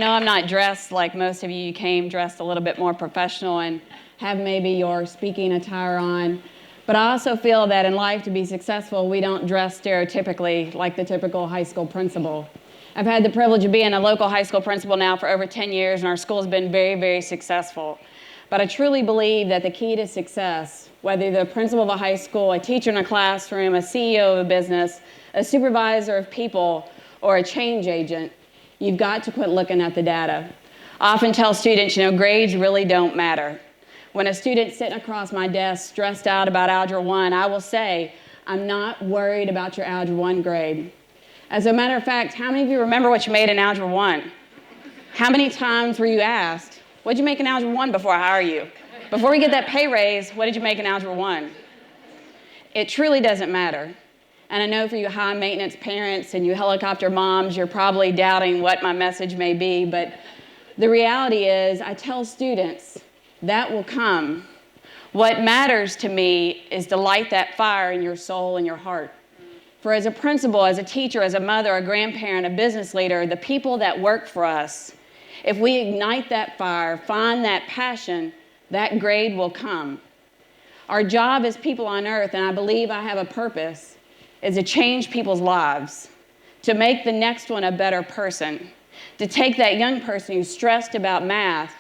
know I'm not dressed like most of you. You came dressed a little bit more professional and have maybe your speaking attire on. But I also feel that in life, to be successful, we don't dress stereotypically like the typical high school principal. I've had the privilege of being a local high school principal now for over 10 years, and our school has been very, very successful. But I truly believe that the key to success, whether you're the principal of a high school, a teacher in a classroom, a CEO of a business, a supervisor of people, or a change agent, you've got to quit looking at the data. I often tell students, grades really don't matter. When a student's sitting across my desk stressed out about Algebra 1, I will say, I'm not worried about your Algebra 1 grade. As a matter of fact, how many of you remember what you made in Algebra 1? How many times were you asked, what did you make in Algebra 1 before I hire you? Before we get that pay raise, what did you make in Algebra 1? It truly doesn't matter. And I know for you high maintenance parents and you helicopter moms, you're probably doubting what my message may be, but the reality is I tell students that will come. What matters to me is to light that fire in your soul and your heart. For as a principal, as a teacher, as a mother, a grandparent, a business leader, the people that work for us, if we ignite that fire, find that passion, that grade will come. Our job as people on earth, and I believe I have a purpose, is to change people's lives, to make the next one a better person, to take that young person who's stressed about math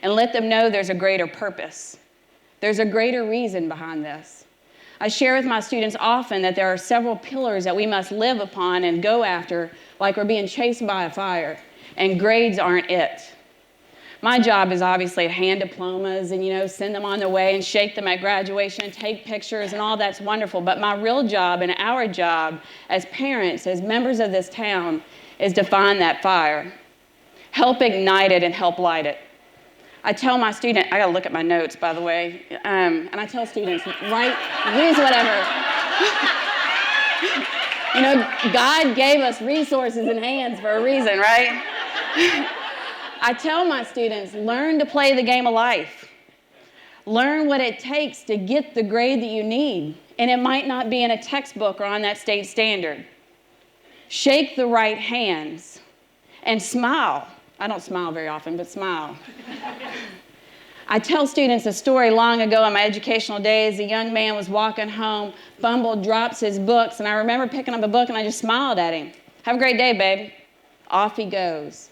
and let them know there's a greater purpose. There's a greater reason behind this. I share with my students often that there are several pillars that we must live upon and go after like we're being chased by a fire, and grades aren't it. My job is obviously to hand diplomas and send them on their way and shake them at graduation and take pictures and all that's wonderful, but my real job and our job as parents, as members of this town, is to find that fire, help ignite it and help light it. I tell my student, I gotta look at my notes, by the way, and I tell students, use whatever. God gave us resources and hands for a reason, right? I tell my students, learn to play the game of life. Learn what it takes to get the grade that you need, and it might not be in a textbook or on that state standard. Shake the right hands and smile. I don't smile very often, but smile. I tell students a story long ago in my educational days. A young man was walking home, fumbled, drops his books, and I remember picking up a book and I just smiled at him. Have a great day, babe. Off he goes.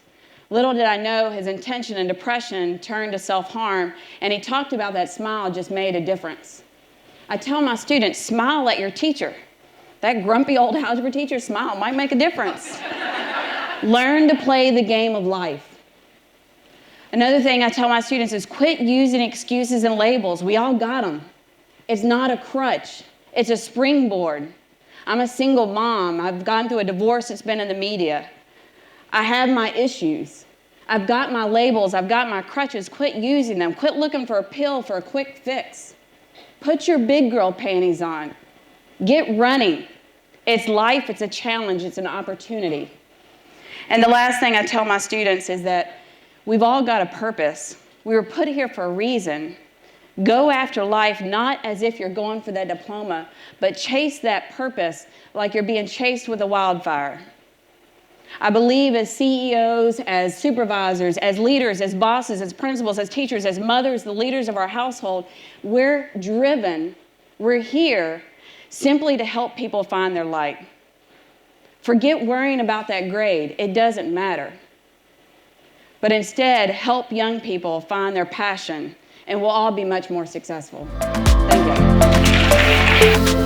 Little did I know his intention and depression turned to self-harm, and he talked about that smile just made a difference. I tell my students, smile at your teacher. That grumpy old algebra teacher smile might make a difference. Learn to play the game of life. Another thing I tell my students is quit using excuses and labels. We all got them. It's not a crutch. It's a springboard. I'm a single mom. I've gone through a divorce that's been in the media. I have my issues. I've got my labels. I've got my crutches. Quit using them. Quit looking for a pill for a quick fix. Put your big girl panties on. Get running. It's life. It's a challenge. It's an opportunity. And the last thing I tell my students is that we've all got a purpose. We were put here for a reason. Go after life not as if you're going for that diploma, but chase that purpose like you're being chased with a wildfire. I believe as CEOs, as supervisors, as leaders, as bosses, as principals, as teachers, as mothers, the leaders of our household, we're driven, we're here simply to help people find their light. Forget worrying about that grade. It doesn't matter. But instead, help young people find their passion, and we'll all be much more successful. Thank you.